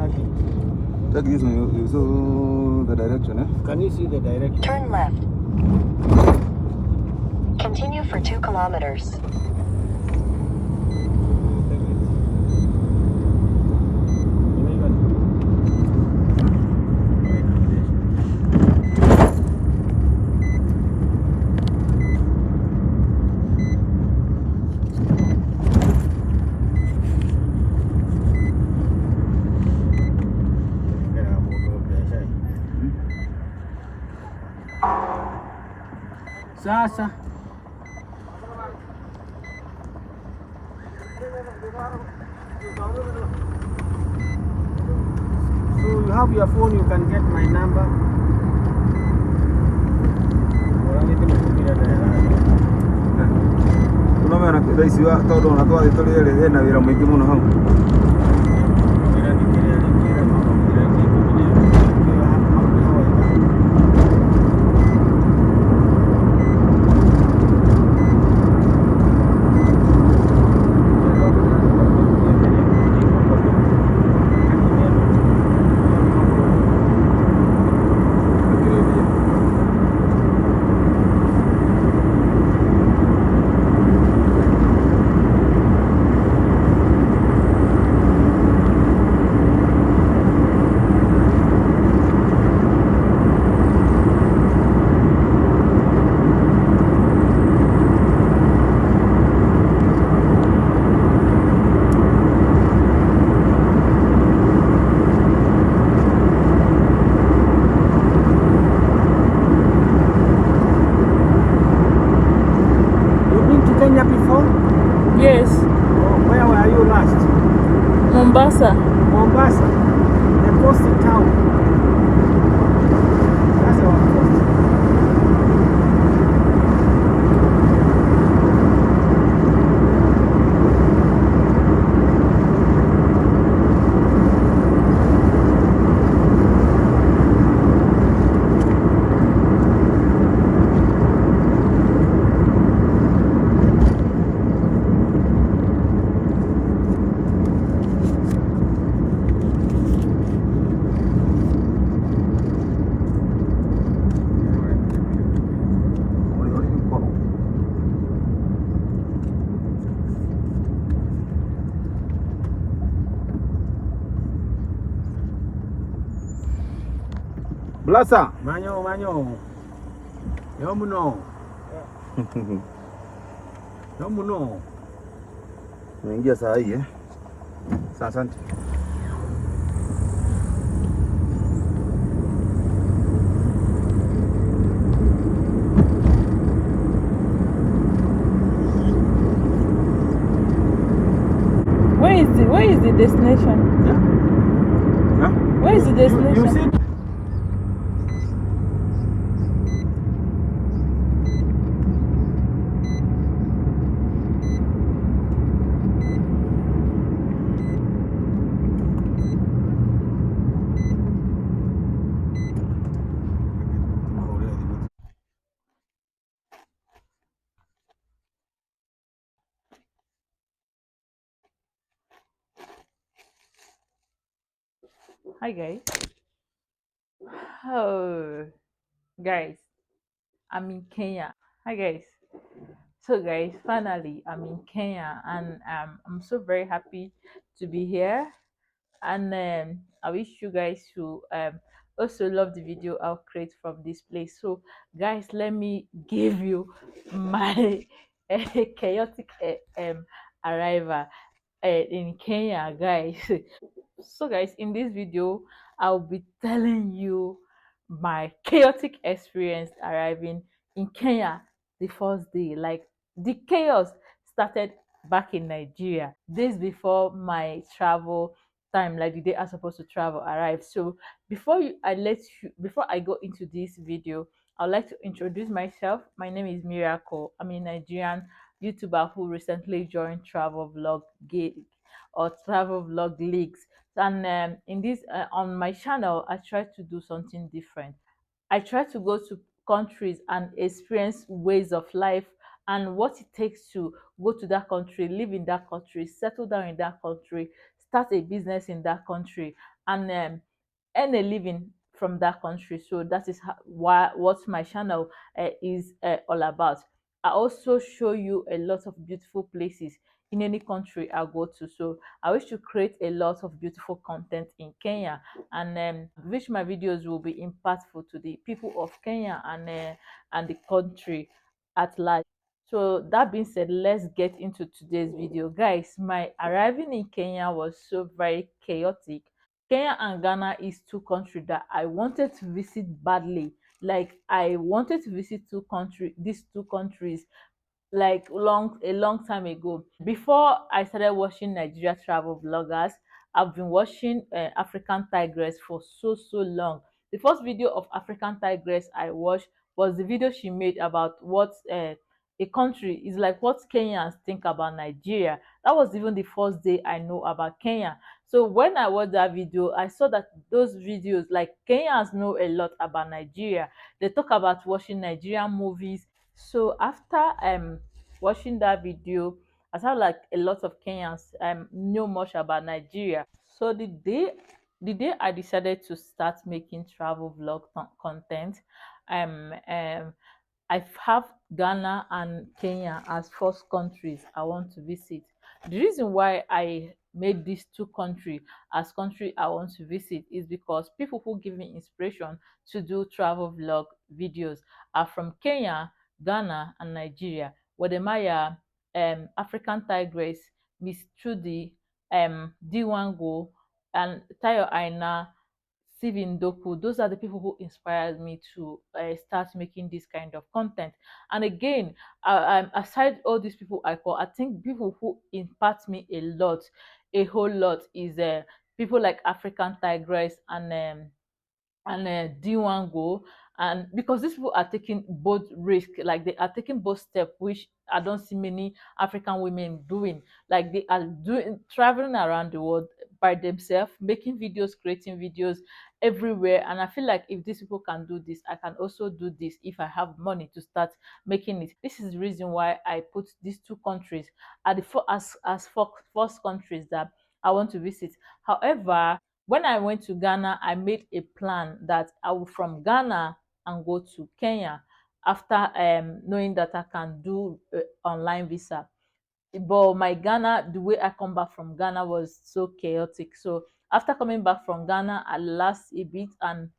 Take this one, you saw the direction, eh? Can you see the direction? Turn left. Continue for 2 kilometers. Sasa. So you have your phone, you can get my number. Unaona raisi wa todo na toa itole na wira mwingi muno hau. Yes. Oh, where were you last? Mombasa. Mombasa, the coastal town. That's our coast. Blasa. Manyo. Yomuno. Yomuno. Naingia saa hii, eh? Sasa asante. Where is the destination? Yeah. Huh? Where is the destination? You see? Hi guys. Oh, guys, I'm in Kenya. Hi guys. So guys, finally I'm in Kenya, and I'm so very happy to be here. And I wish you guys to also love the video I'll create from this place. So guys, let me give you my chaotic arrival in Kenya, guys. So guys, in this video I'll be telling you my chaotic experience arriving in Kenya the first day. Like, the chaos started back in Nigeria days before my travel time, like the day I'm supposed to travel arrived. So before I go into this video, I'd like to introduce myself. My name is Miracle. I'm a Nigerian YouTuber who recently joined travel vlog gig or travel vlog leagues. And in this on my channel, I try to do something different. I try to go to countries and experience ways of life and what it takes to go to that country, live in that country, settle down in that country, start a business in that country and earn a living from that country. So that is what my channel is all about. I also show you a lot of beautiful places in any country I go to. So I wish to create a lot of beautiful content in Kenya, and which my videos will be impactful to the people of Kenya and the country at large. So that being said, let's get into today's video. Guys, my arriving in Kenya was so very chaotic. Kenya and Ghana is two countries that I wanted to visit badly. Like I wanted to visit these two countries like a long time ago. Before I started watching Nigeria travel vloggers, I've been watching African tigress for so long. The first video of African tigress I watched was the video she made about what a country is like, what Kenyans think about Nigeria. That was even the first day I know about Kenya. So when I watched that video, I saw that those videos, like Kenyans know a lot about Nigeria. They talk about watching Nigerian movies. So after watching that video, I saw like a lot of Kenyans know much about Nigeria. So the day I decided to start making travel vlog content, um I have Ghana and Kenya as first countries I want to visit. The reason why I made these two countries as country I want to visit is because people who give me inspiration to do travel vlog videos are from Kenya, Ghana, and Nigeria. Wademaya, African Tigress, Miss Trudy, Diwango, and Tayo Aina, Steven Doku. Those are the people who inspired me to start making this kind of content. And again, aside all these people I call, I think people who impact me a whole lot, is people like African Tigress and D1 go. And because these people are taking both risk, like they are taking both steps, which I don't see many African women doing. Like they are doing traveling around the world by themselves, making videos, creating videos everywhere. And I feel like if these people can do this, I can also do this if I have money to start making it. This is the reason why I put these two countries at the first countries that I want to visit. However, when I went to Ghana, I made a plan that I will from Ghana and go to Kenya after knowing that I can do online visa. But my Ghana, the way I come back from Ghana was so chaotic. So after coming back from Ghana, I lost a bit, and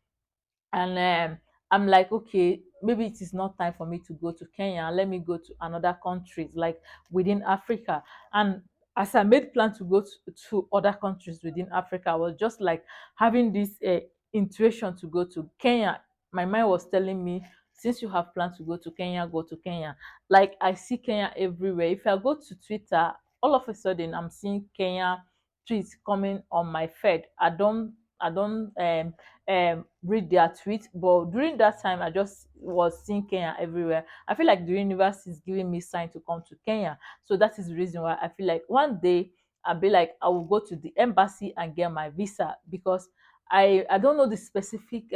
I'm like, okay, maybe it is not time for me to go to Kenya. Let me go to another countries like within Africa. And as I made plan to go to other countries within Africa, I was just like having this intuition to go to Kenya. My mind was telling me, since you have plans to go to Kenya, go to Kenya. Like I see Kenya everywhere. If I go to Twitter, all of a sudden I'm seeing Kenya tweets coming on my feed. I don't read their tweets, but during that time I just was seeing Kenya everywhere. I feel like the universe is giving me sign to come to Kenya. So that is the reason why I feel like one day I'll be like, I will go to the embassy and get my visa, because I don't know the specific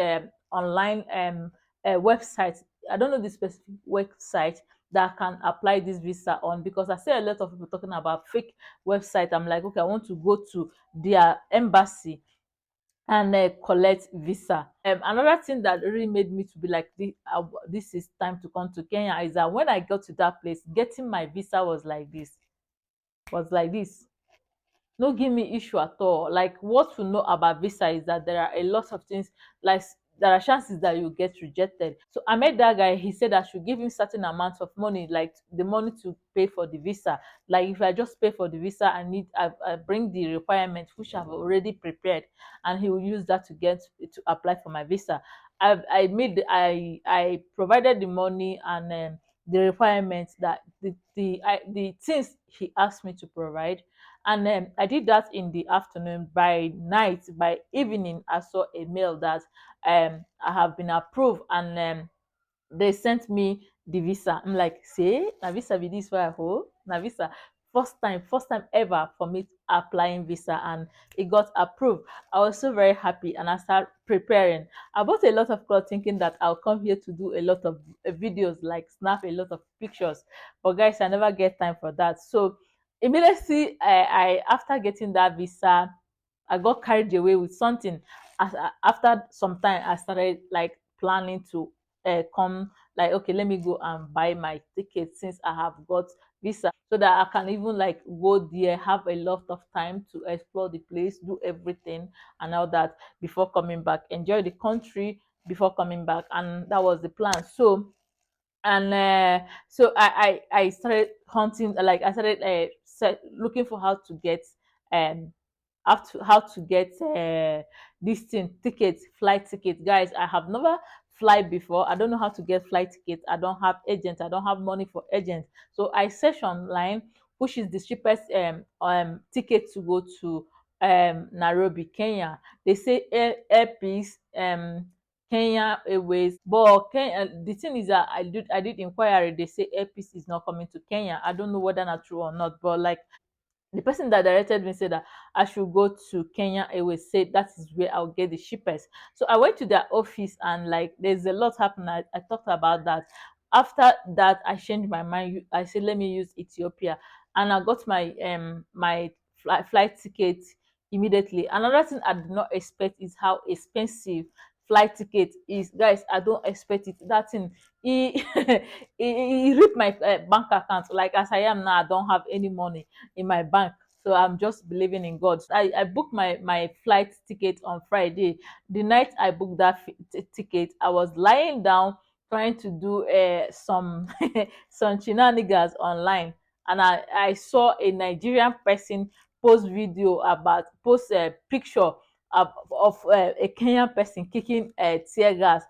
online website. I don't know the specific website that can apply this visa on, because I see a lot of people talking about fake website. I'm like, okay, I want to go to their embassy and collect visa. Another thing that really made me to be like, this is time to come to Kenya, is that when I got to that place, getting my visa was like this. No give me issue at all. Like what to know about visa is that there are a lot of things, like there are chances that you get rejected. So I met that guy. He said I should give him certain amounts of money, like the money to pay for the visa. Like if I just pay for the visa, I bring the requirements which I've already prepared, and he will use that to apply for my visa. I provided the money and the requirements, that the things he asked me to provide. And I did that in the afternoon. By night, by evening, I saw a mail that I have been approved, and they sent me the visa. I'm like, say, na visa be this way, ho, na visa. First time ever for me applying visa, and it got approved. I was so very happy, and I started preparing. I bought a lot of clothes thinking that I'll come here to do a lot of videos, like snap a lot of pictures. But guys, I never get time for that. So Immediately, I after getting that visa, I got carried away with something. After some time, I started like planning to come, like, okay, let me go and buy my ticket since I have got visa, so that I can even like go there, have a lot of time to explore the place, do everything and all that before coming back, enjoy the country before coming back. And that was the plan. And so I started hunting, like I started looking for how to get um how to get this thing tickets, flight tickets. Guys, I have never fly before. I don't know how to get flight tickets. I don't have agents. I don't have money for agents. So I search online which is the cheapest ticket to go to Nairobi, Kenya. They say Air Peace, Kenya Airways. But the thing is that I did inquiry. They say Air Peace is not coming to Kenya. I don't know whether that's true or not. But like the person that directed me said that I should go to Kenya Airways, said that is where I'll get the cheapest. So I went to their office and like there's a lot happening. I talked about that. After that, I changed my mind. I said let me use Ethiopia, and I got my flight ticket immediately. Another thing I did not expect is how expensive flight ticket is. Guys, I don't expect it. That thing, he he ripped my bank account. Like as I am now, I don't have any money in my bank, so I'm just believing in God. So I booked my flight ticket on Friday. The night I booked that ticket, I was lying down trying to do some some shenanigans online, and I saw a Nigerian person post a picture of a Kenyan person kicking tear gas.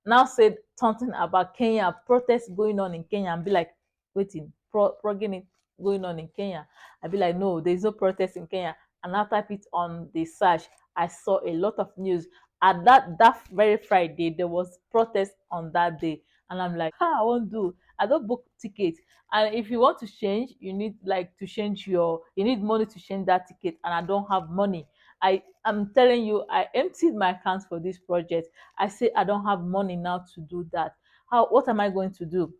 Now said something about Kenya protests going on in Kenya, and be like, waiting, progging it going on in Kenya. I'd be like, no, there's no protest in Kenya. And I type it on the search. I saw a lot of news. At that very Friday, there was protest on that day. And I'm like, I won't do. I don't book tickets. And if you want to change, you need like to change you need money to change that ticket. And I don't have money. I'm telling you, I emptied my accounts for this project. I say I don't have money now to do that. What am I going to do?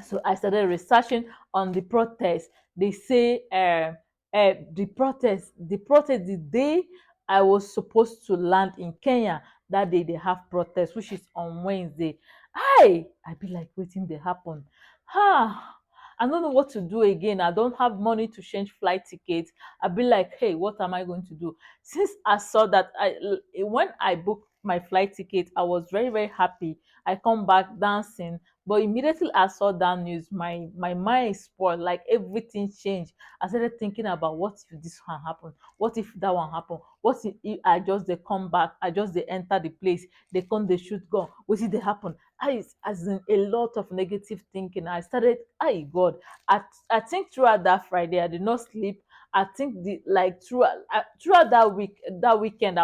So I started researching on the protest. They say the protest the day I was supposed to land in Kenya, that day they have protest, which is on Wednesday. I be like, waiting they happen. I don't know what to do again. I don't have money to change flight tickets. I be like, hey, what am I going to do? Since I saw that when I booked my flight ticket, I was very, very happy. I come back dancing, but immediately I saw that news, my mind spoiled, like everything changed. I started thinking about what if this one happen? What if that one happen? What if I just they come back, I just they enter the place, they come, they shoot gun, what if they happen? As in a lot of negative thinking. I started, God, I think throughout that Friday, I did not sleep. I think throughout that weekend,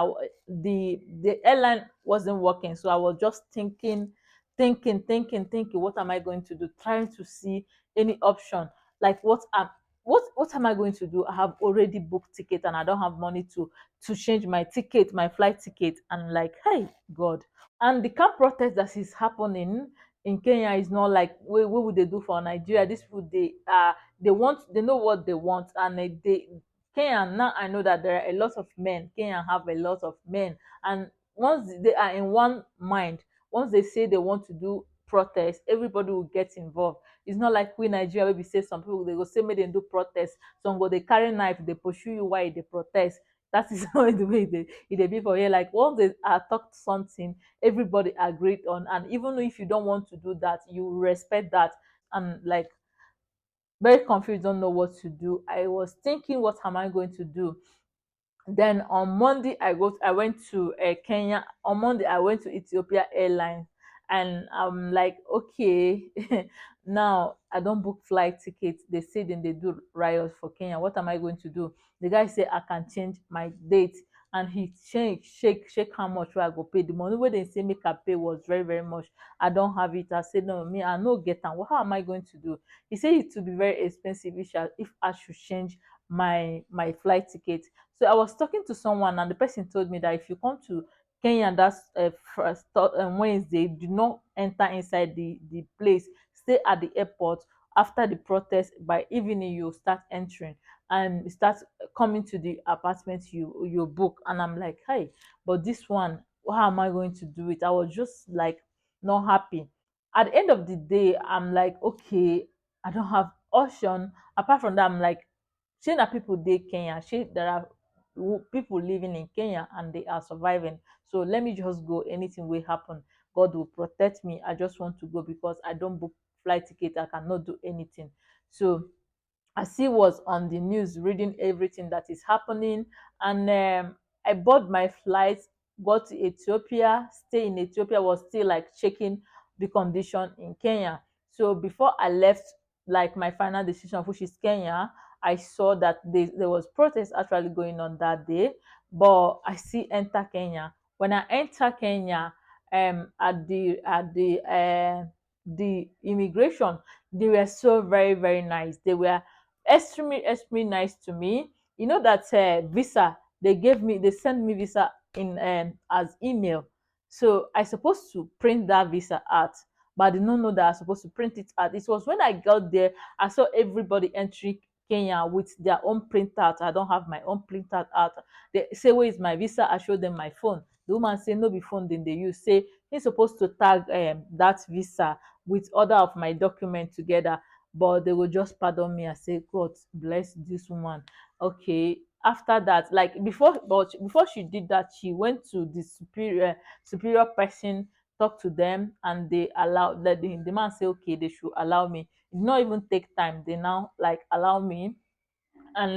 the airline wasn't working, so I was just thinking, what am I going to do? Trying to see any option. Like what am I going to do? I have already booked ticket and I don't have money to change my ticket, my flight ticket. And like, hey, God. And the camp protest that is happening in Kenya is not like what would they do for Nigeria? These people they know what they want, and they Kenya now I know that there are a lot of men. Kenya have a lot of men, and once they are in one mind, once they say they want to do protest, everybody will get involved. It's not like we Nigeria where we say some people they go say make them do protest, some go they carry knife, they pursue you while they protest. That is not the way they be for here. Like once they are talked something, everybody agreed on, and even if you don't want to do that, you respect that. And like very confused, don't know what to do. I was thinking, what am I going to do? Then on Monday, I went to Kenya. On Monday, I went to Ethiopia Airlines, and I'm like, okay, now I don't book flight tickets. They say then they do riots for Kenya. What am I going to do? The guy said I can change my date, and he shake how much I go pay. The money where they say make I pay was very, very much. I don't have it. I said no, me I no get am. Well, how am I going to do? He said it would be very expensive if I should change my flight ticket. So I was talking to someone, and the person told me that if you come to Kenya, that's first Wednesday, do not enter inside the place. Stay at the airport. After the protest, by evening you start entering. and it starts coming to the apartment you book. And I'm like, hey, but this one, how am I going to do it? I was just like not happy. At the end of the day, I'm like, okay, I don't have option. Apart from that, I'm like, shey na people dey Kenya, shey there are people living in Kenya and they are surviving. So let me just go. Anything will happen, God will protect me. I just want to go because I don't book flight ticket. I cannot do anything. So as he was on the news reading everything that is happening, and I bought my flight, got to Ethiopia, stay in Ethiopia, was still like checking the condition in Kenya. So before I left, like my final decision, which is Kenya, I saw that there was protest actually going on that day, but I still enter Kenya. When I enter Kenya, at the immigration, they were so very very nice. They were extremely nice to me. You know that visa they sent me visa in as email. So I supposed to print that visa out, but I did not know that I was supposed to print it out. It was when I got there, I saw everybody entering Kenya with their own printout. I don't have my own printout out. They say, where is my visa? I showed them my phone. The woman say, no be phone then they use. Say he's supposed to tag that visa with other of my document together, but they will just pardon me and say, God bless this woman. Okay. After that, like before she did that, she went to the superior person, talk to them, and they allowed that the man say, okay, they should allow me. It did not even take time. They now like allow me, and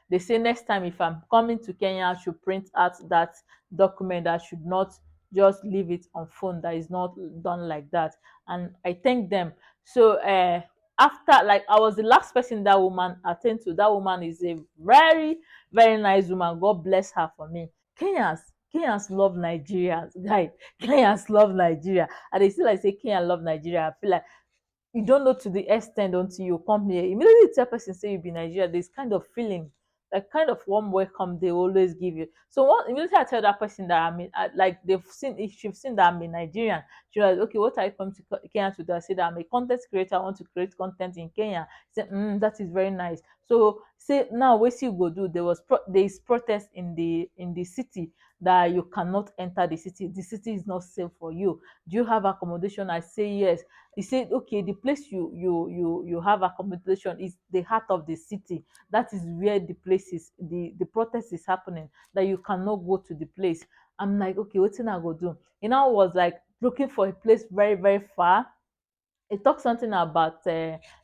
they say next time if I'm coming to Kenya, I should print out that document. I should not just leave it on phone. That is not done like that. And I thank them. So after, like, I was the last person that woman attend to. That woman is a very very nice woman. God bless her for me. Kenyans love Nigerians, guys. Kenyans love Nigeria, and they still like say Kenya love Nigeria. I feel like you don't know to the extent until you come here. Immediately you tell person say you be Nigeria, there's kind of feeling, like kind of warm welcome they always give you. So immediately I tell that person that like they've seen, if she's seen that I'm a Nigerian, she's like, okay, what are you coming to Kenya to do? I said that I'm a content creator, I want to create content in Kenya. She said, that is very nice. So say now what you go do? There is protest in the city that you cannot enter the city. The city is not safe for you. Do you have accommodation? I say yes. He said, okay, the place you have accommodation is the heart of the city. That is where the place is, the protest is happening, that you cannot go to the place. I'm like, okay, what thing I go do? You know, I was like looking for a place very very far. It talks something about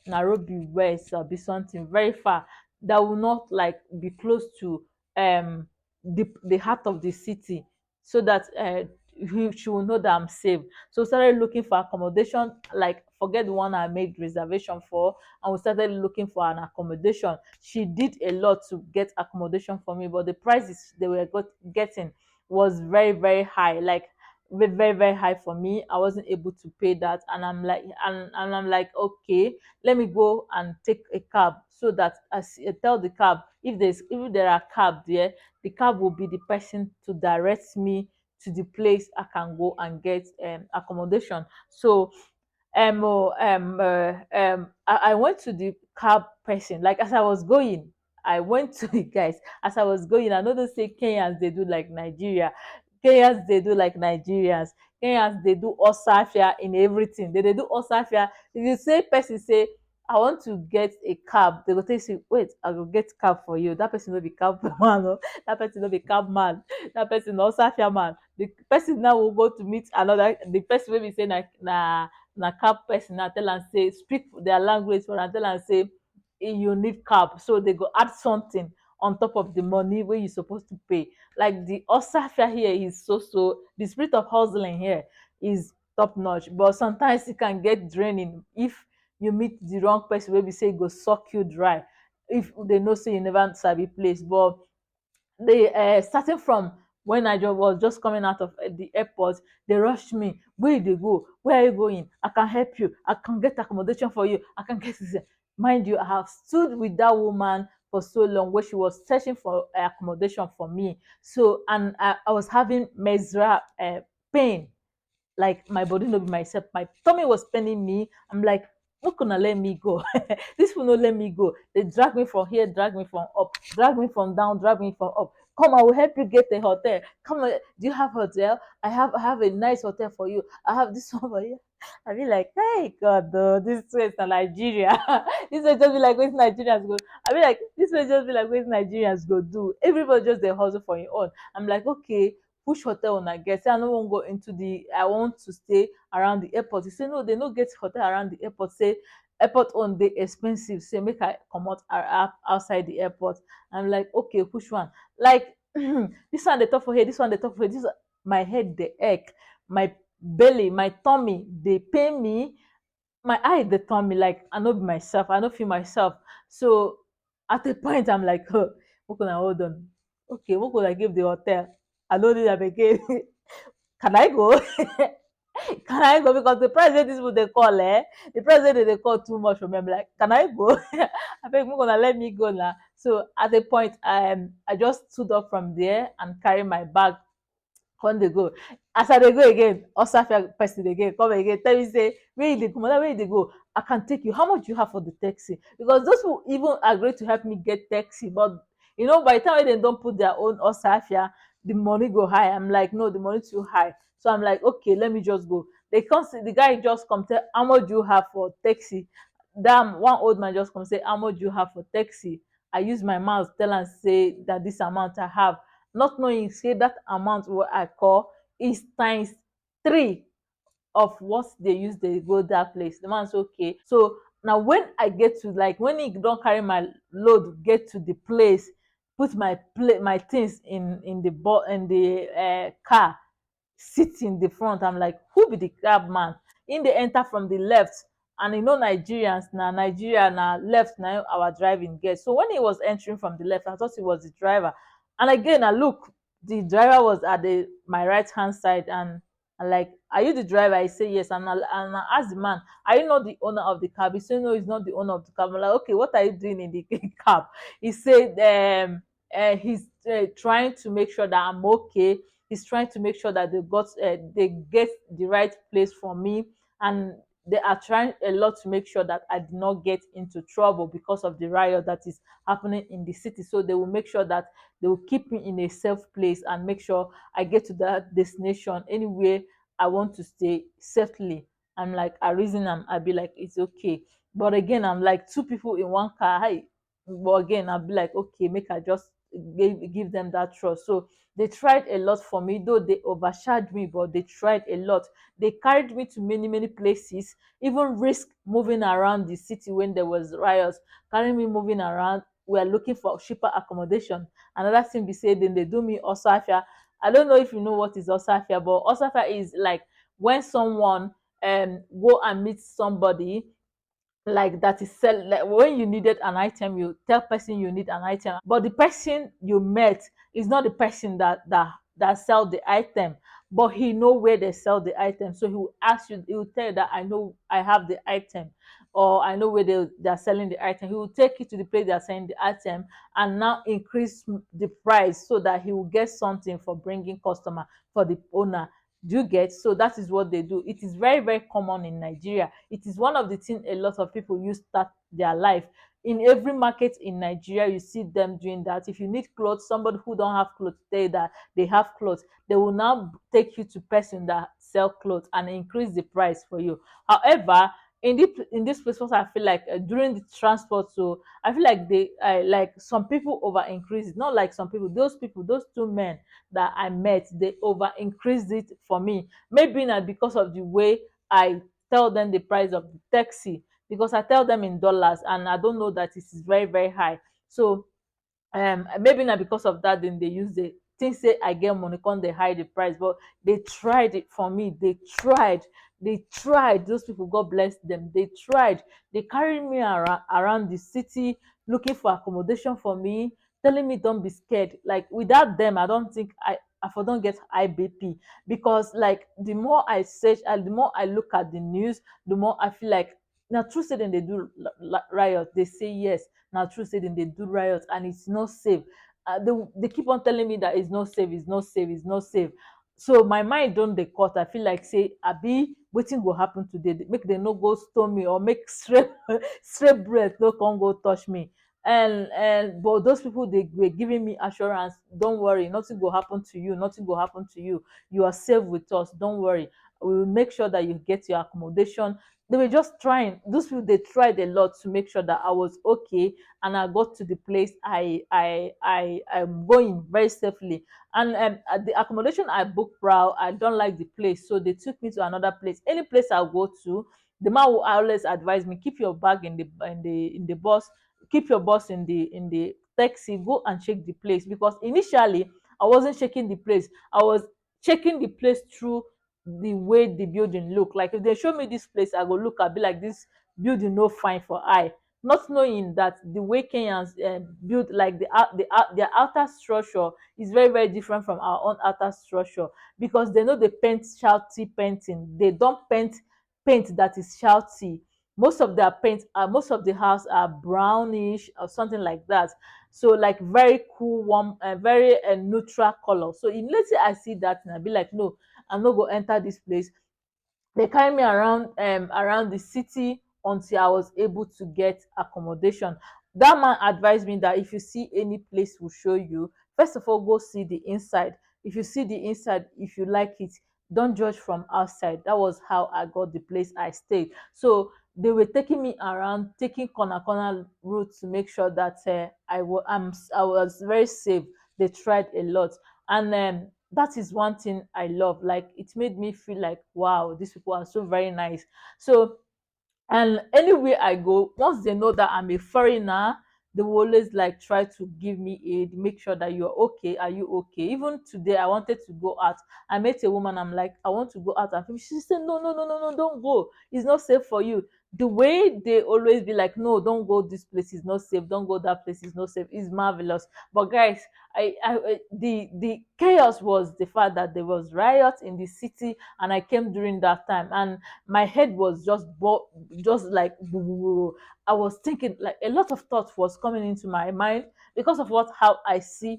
Nairobi, where it's be something very far that will not like be close to the heart of the city, so that she will know that I'm safe. So started looking for accommodation, like forget the one I made reservation for, and we started looking for an accommodation. She did a lot to get accommodation for me, but the prices they were getting was very very high, like very very high for me. I wasn't able to pay that, and I'm like, okay, let me go and take a cab, so that I tell the cab, if there are cab there, the cab will be the person to direct me to the place I can go and get accommodation. So I went to the cab person. Like as I was going, I went to the guys. As I was going, I know they say Kenyans they do like Nigeria. Kenyans they do like Nigerians. Kenyans they do osafia in everything. They do osafia. If you say person say, I want to get a cab, they go tell you, wait, I will get cab for you. That person will be cab man. Oh. That person will be cab man. That person osafia man. The person now will go to meet another. The person will be saying like na cab person now tell am say speak their language for am, tell am say you need cab, so they go add something on top of the money wey you suppose to pay. Like the osafia here is so the spirit of hustling here is top notch, but sometimes it can get draining if you meet the wrong person wey be say e go suck you dry if they know say you never sabi place. But they starting from when I was just coming out of the airport, they rushed me. Where you dey go? Where are you going? I can help you. I can get accommodation for you. I can get this. Mind you, I have stood with that woman for so long where she was searching for accommodation for me. So, and I was having mesra pain, like my body no be myself. My tummy was paining me. I'm like, Not gonna let me go. This will not let me go. They drag me from here, drag me from up, drag me from down, drag me from up. Come, I will help you get a hotel. Come on, do you have hotel? I have a nice hotel for you. I have this one for you. I be like, hey God, this place is Nigeria. This way just be like where Nigerians go. I be like, this way just be like where Nigerians go do. Everybody just they hustle for your own. I'm like, okay, which hotel when I get? Say I don't want to go into the. I want to stay around the airport. He say no, they no get hotel around the airport. Say airport on dey expensive. Say make I comot outside the airport. I'm like, okay, which one? Like this one they talk for here. This one they talk for here. This one, my head the ache, my belly, my tummy dey pain me, my eye dey turn me like I no be myself. I no feel myself. So at a point I'm like, oh, make una hold on. Okay, make una give the hotel. I no need am again. Can I go? Can I go? Because the price wey dis people dey call, the price wey dey call too much for me. I'm like, can I go? Abeg, make una let me go now. So at a point, I just stood up from there and carry my bag come dey go. As I dey go again, Osafia person again come again tell me say, where you dey go? Madam, where you dey go? I can take you. How much you have for the taxi? Because those people even agreed to help me get taxi, but by the time wey dem don put their own Osafia, the money go high. I'm like, no, the money too high. So I'm like, okay, let me just go. They come see the guy just come tell, how much you have for taxi? Damn, one old man just come say, how much you have for taxi? I use my mouth tell am say that this amount I have, not knowing say that amount wey I call is times three of what they use dey go that place. The man say okay. So now when I get to, like, when he don carry my load get to the place, put my things in the car, sit in the front. I'm like, who be the cab man? In dey enter from the left, and Nigerians na Nigeria na left na our driving get. So when he was entering from the left, I thought he was the driver. And again, I look, the driver was at my right hand side, and I like, are you the driver? I say yes. And I asked the man, are you not the owner of the cab? He said no, he's not the owner of the cab. I'm like, okay, what are you doing in the cab? He said he's trying to make sure that I'm okay. He's trying to make sure that they get the right place for me, and they are trying a lot to make sure that I do not get into trouble because of the riot that is happening in the city. So they will make sure that they will keep me in a safe place and make sure I get to that destination anywhere I want to stay safely. I'm like, I reason I be like, it's okay. But again, I'm like two people in one car. Hi. But again, I'll be like, okay, make I just give them that trust. So they tried a lot for me, though they overshadowed me, but they tried a lot. They carried me to many, many places, even risk moving around the city when there was riots, carrying me moving around. We are looking for cheaper accommodation. Another thing be say, then they do me Osafia. I don't know if you know what is Osafia, but Osafia is like when someone go and meet somebody like that is sell, like when you needed an item, you tell person you need an item, but the person you met is not the person that sell the item, but he know where they sell the item. So he will ask you, he will tell you that I know I have the item, or I know where they're selling the item. He will take you to the place they're selling the item and now increase the price so that he will get something for bringing customer for the owner. Do you get? So that is what they do. It is very, very common in Nigeria. It is one of the things a lot of people use start their life. In every market in Nigeria, you see them doing that. If you need clothes, somebody who don't have clothes say that they have clothes, they will now take you to person that sell clothes and increase the price for you. However, in this place, what I feel like during the transport, so I feel like they like some people over increase it. Not like some people, those two men that I met, they over increased it for me. Maybe not because of the way I tell them the price of the taxi, because I tell them in dollars and I don't know that it is very, very high. So maybe not because of that, then they use the thing say I get money, come they hide the price. But they tried it for me. They tried. Those people, God bless them, they tried. They carried me around the city looking for accommodation for me, telling me don't be scared. Like without them, I don't think I for don't get IBP, because like the more I search and the more I look at the news, the more I feel like now true say dem dey do riot. They say yes, now true say dem dey do riot and it's not safe. They keep on telling me that it's not safe, it's not safe, it's not safe. So my mind don dey cut. I feel like say abi wetin go happen today, make dem no go stone me, or make stray breath no come go touch me. And but those people, they were giving me assurance, don't worry, nothing go happen to you, nothing go happen to you, you are safe with us, don't worry, we will make sure that you get your accommodation. They were just trying, those people, they tried a lot to make sure that I was okay, and I got to the place I'm going very safely. And at the accommodation I booked, brow, I don't like the place, so they took me to another place. Any place I go to, the man will always advise me, keep your bag in the bus, keep your bus in the taxi, go and check the place. Because initially I wasn't checking the place, I was checking the place through the way the building look. Like if they show me this place, I go look, I'll be like, this building no fine for eye, not knowing that the way Kenyans build, like their outer structure is very very different from our own outer structure. Because they know they paint shouty painting, they don't paint that is shouty. Most of their paint, most of the house are brownish or something like that. So like very cool, warm, very neutral color. So immediately I see that, and I be like, no, I'm not gonna enter this place. They carry me around the city until I was able to get accommodation. That man advised me that if you see any place will show you, first of all, go see the inside. If you see the inside, if you like it, don't judge from outside. That was how I got the place I stayed. So they were taking me around, taking corner route to make sure that I was very safe. They tried a lot. And that is one thing I love. Like it made me feel like, wow, these people are so very nice. So, and anywhere I go, once they know that I'm a foreigner, they will always like try to give me aid, make sure that you're okay. Are you okay? Even today, I wanted to go out. I met a woman. I'm like, I want to go out, and she said, no, no, no, no, no, don't go. It's not safe for you. The way they always be like, no, don't go. This place is not safe. Don't go. That place is not safe. It's marvelous. But guys, the chaos was the fact that there was riots in the city, and I came during that time, and my head was just like I was thinking, like a lot of thoughts was coming into my mind because of what I see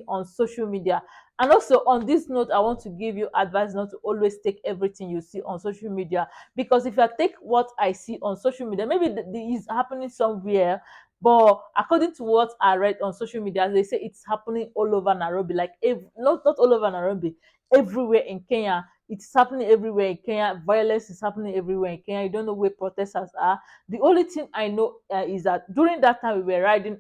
on social media. And also on this note, I want to give you advice not to always take everything you see on social media. Because if I take what I see on social media, maybe it's happening somewhere, but according to what I read on social media, they say it's happening all over Nairobi. Like not all over Nairobi, everywhere in Kenya. It's happening everywhere in Kenya. Violence is happening everywhere in Kenya. You don't know where protesters are. The only thing I know is that during that time we were riding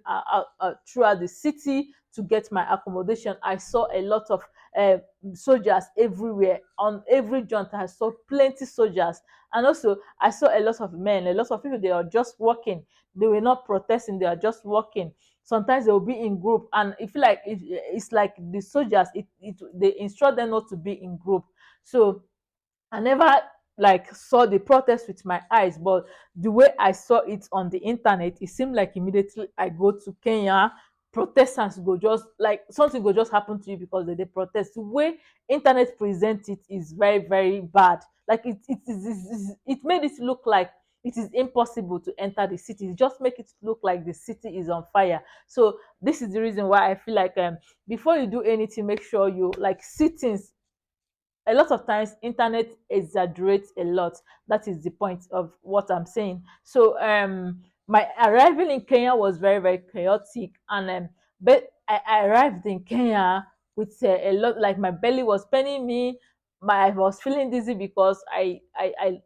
throughout the city to get my accommodation. I saw a lot of uh, soldiers everywhere. On every jaunt, I saw plenty soldiers. And also, I saw a lot of men, a lot of people, they are just walking. They were not protesting, they are just walking. Sometimes they will be in group, and if like it's like the soldiers, they instruct them not to be in group. So I never like saw the protest with my eyes, but the way I saw it on the internet, it seemed like immediately I go to Kenya, protesters go just like something go just happen to you because they protest. The way internet present it is very very bad. Like it made it look like it is impossible to enter the city. It just make it look like the city is on fire. So this is the reason why I feel like before you do anything, make sure you like see things. A lot of times internet exaggerates a lot. That is the point of what I'm saying. So my arrival in Kenya was very very chaotic, and but I arrived in Kenya with a lot, like my belly was paining me. I was feeling dizzy because I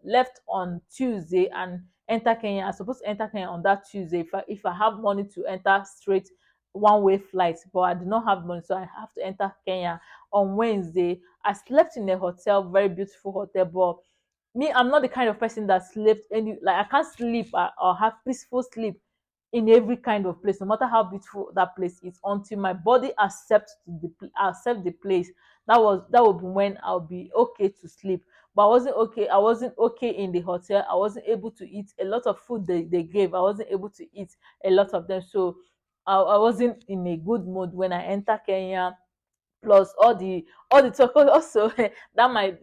left on Tuesday and enter Kenya. I'm supposed to enter Kenya on that Tuesday if I have money to enter straight one way flight, but I did not have money, so I have to enter Kenya on Wednesday. I slept in a hotel, very beautiful hotel, but me, I'm not the kind of person that slept any, like I can't sleep or have peaceful sleep in every kind of place, no matter how beautiful that place is, until my body accept the place. That would be when I'll be okay to sleep. But I wasn't okay in the hotel. I wasn't able to eat a lot of food they gave. I wasn't able to eat a lot of them. So I wasn't in a good mood when I enter Kenya. Plus all the talk. Also that my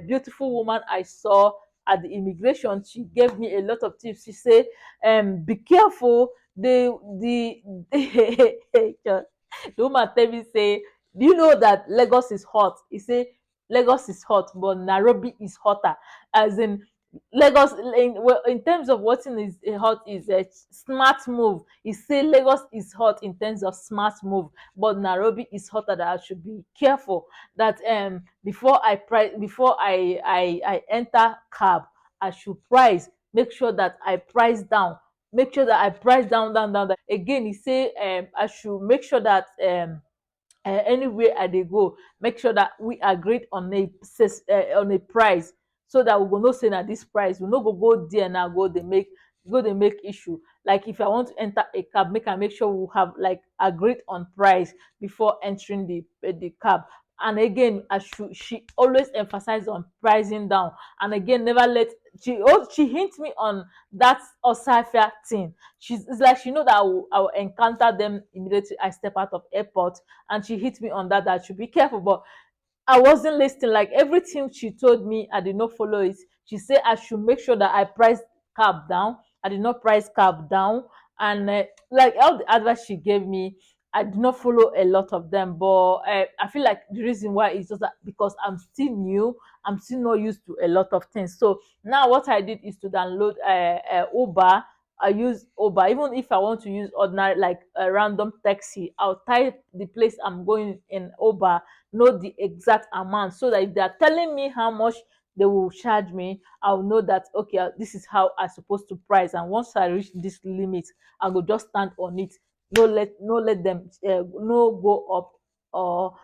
beautiful woman I saw at the immigration, she gave me a lot of tips. She said, be careful. The woman tell me say, do you know that Lagos is hot? He say Lagos is hot, but Nairobi is hotter. As in Lagos, well, in terms of what is hot is a smart move. He say Lagos is hot in terms of smart move, but Nairobi is hotter. That I should be careful. That before I enter cab, I should price. Make sure that I price down. Make sure that I price down. Again, he say I should make sure that anywhere I dey go, make sure that we agreed on a price, so that we go know say na this price. We no go there now go dey make issue. Like if I want to enter a cab, make sure we have like agreed on price before entering the cab. And again, she always emphasize on pricing down. And again, never let she hint me on that Osafia thing. It's like she know that I will encounter them immediately I step out of airport, and she hit me on that I should be careful. But I wasn't listening. Like everything she told me, I did not follow it. She said I should make sure that I price cab down. I did not price cab down. And like all the advice she gave me, I did not follow a lot of them. But I feel like the reason why is just that because I'm still new, I'm still not used to a lot of things. So now what I did is to download Uber. I use Uber. Even if I want to use ordinary like a random taxi, I'll type the place I'm going in Uber, know the exact amount, so that if they are telling me how much they will charge me, I'll know that okay, this is how I supposed to price. And once I reach this limit, I will just stand on it. No let them no go up or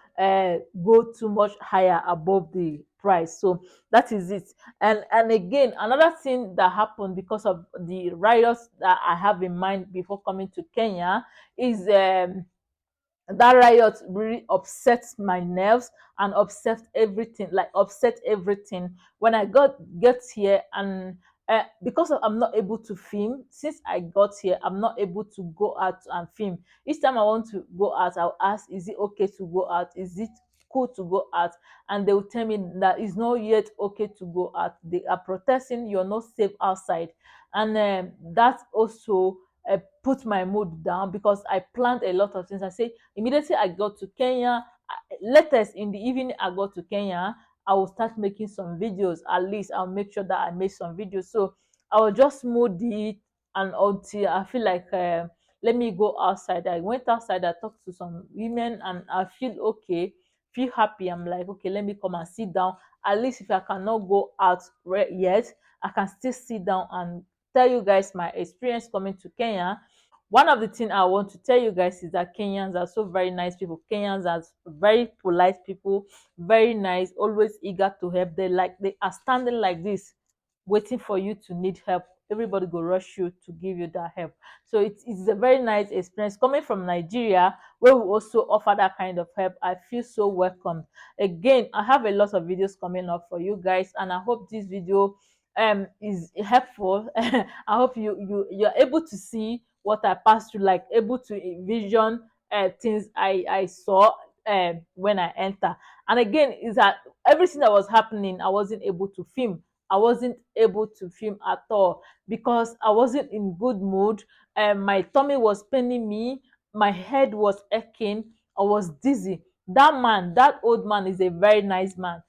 go too much higher above the price. So that is it. And again, another thing that happened because of the riots that I have in mind before coming to Kenya is that riot really upset my nerves and upset everything when I get here. And because I'm not able to film since I got here, I'm not able to go out and film. Each time I want to go out, I'll ask, is it okay to go out? Is it cool to go out? And they will tell me that it's not yet okay to go out. They are protesting, you're not safe outside. And that also put my mood down, because I planned a lot of things. I say immediately I got to Kenya, latest in the evening I got to Kenya, I will start making some videos. At least I'll make sure that I make some videos. So I will just moody, and until I feel like let me go outside. I went outside, I talked to some women, and I feel okay, feel happy. I'm like, okay, let me come and sit down. At least if I cannot go out yet, I can still sit down and tell you guys my experience coming to Kenya. One of the things I want to tell you guys is that Kenyans are so very nice people. Kenyans are very polite people, very nice, always eager to help. They are standing like this, waiting for you to need help. Everybody go rush you to give you that help. So it's a very nice experience coming from Nigeria, where we also offer that kind of help. I feel so welcome. Again, I have a lot of videos coming up for you guys, and I hope this video is helpful. I hope you're able to see what I passed through, like able to envision things I saw when I enter. And again, is that everything that was happening, I wasn't able to film. I wasn't able to film at all because I wasn't in good mood. My tummy was paining me. My head was aching. I was dizzy. That old man is a very nice man.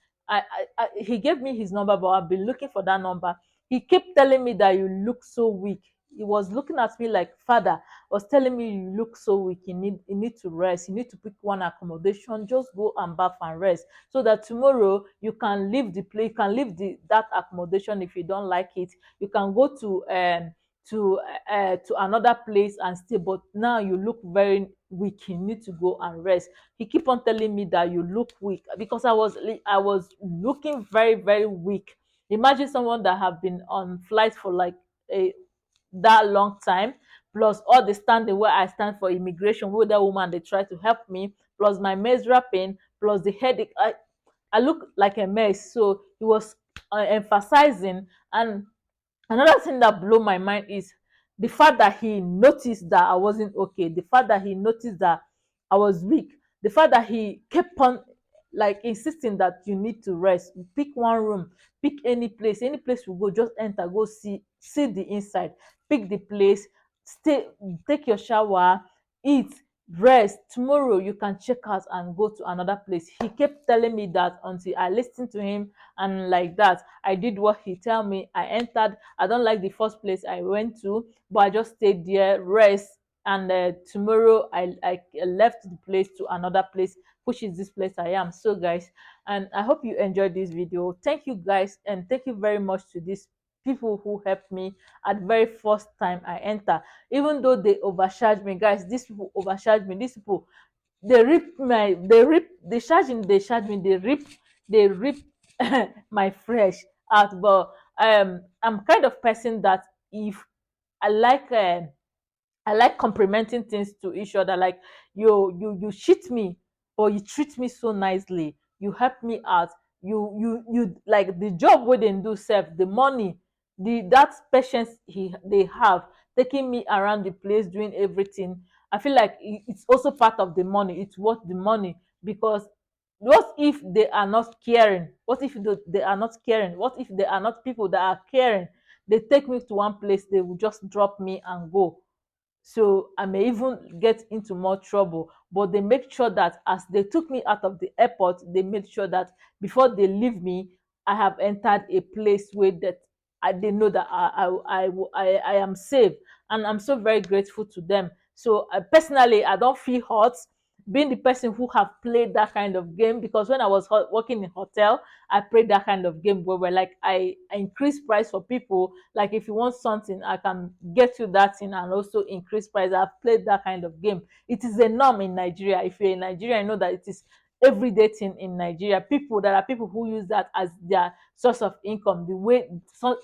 He gave me his number, but I've been looking for that number. He kept telling me that you look so weak. He was looking at me like father, was telling me you look so weak. You need to rest. You need to pick one accommodation. Just go and bath and rest, so that tomorrow you can leave the place. You can leave that accommodation if you don't like it. You can go to another place and stay. But now you look very weak. You need to go and rest. He keep on telling me that you look weak, because I was looking very very weak. Imagine someone that have been on flight for like a that long time, plus all the standing where I stand for immigration, with that woman they try to help me, plus my menstrual pain, plus the headache. I look like a mess. So he was emphasizing. And another thing that blew my mind is the fact that he noticed that I wasn't okay, the fact that he noticed that I was weak, the fact that he kept on like insisting that you need to rest, pick one room, pick any place you go, just enter, go see the inside, pick the place, stay, take your shower, eat, rest, tomorrow you can check out and go to another place. He kept telling me that until I listened to him, and like that I did what he tell me. I entered. I don't like the first place I went to, but I just stayed there, rest, and tomorrow I left the place to another place, which is this place I am. So guys, and I hope you enjoyed this video. Thank you guys, and thank you very much to these people who helped me at very first time I enter. Even though they overcharged me, guys, these people overcharged me. These people, they charge me, they rip my fresh out. But I'm kind of person that if I like I like complimenting things to each other. Like you cheat me, but you treat me so nicely. You help me out. You like the job we didn't do self, the money, that patience they have taking me around the place doing everything. I feel like it's also part of the money. It's worth the money because what if they are not caring? What if they are not caring? What if they are not people that are caring? They take me to one place, they will just drop me and go, so I may even get into more trouble. But they make sure that as they took me out of the airport, they made sure that before they leave me, I have entered a place where that they know that I am safe, and I'm so very grateful to them. So personally, I don't feel hurt being the person who have played that kind of game, because when I was working in hotel, I played that kind of game where we're like I increase price for people. Like if you want something, I can get you that thing and also increase price. I've played that kind of game. It is a norm in Nigeria. If you're in Nigeria, I know that it is everyday thing in Nigeria. There are people who use that as their source of income, the way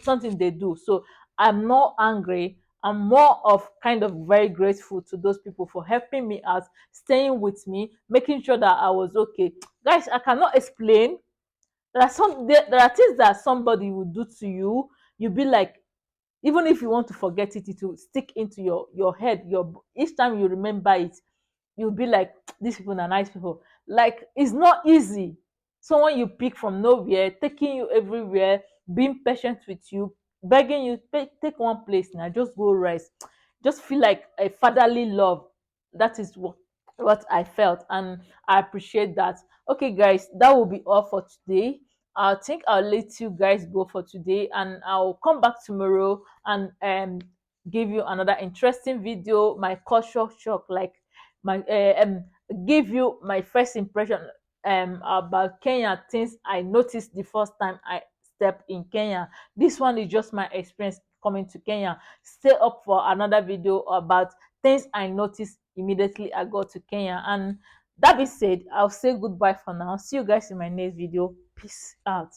something they do. So I'm not angry. I'm more of kind of very grateful to those people for helping me out, staying with me, making sure that I was okay. Guys, I cannot explain. There are things that somebody will do to you. You'll be like, even if you want to forget it, it will stick into your head. Each time you remember it, you'll be like, these people are nice people. Like, it's not easy. Someone you pick from nowhere, taking you everywhere, being patient with you, begging you, take one place now, just go rest. Just feel like a fatherly love. That is what I felt, and I appreciate that. Okay, guys, that will be all for today. I think I'll let you guys go for today, and I'll come back tomorrow and give you another interesting video, my culture shock, like my give you my first impression about Kenya, things I noticed the first time I stepped in Kenya. This one is just my experience coming to Kenya. Stay up for another video about things I noticed immediately I got to Kenya. And that being said, I'll say goodbye for now. See you guys in my next video. Peace out.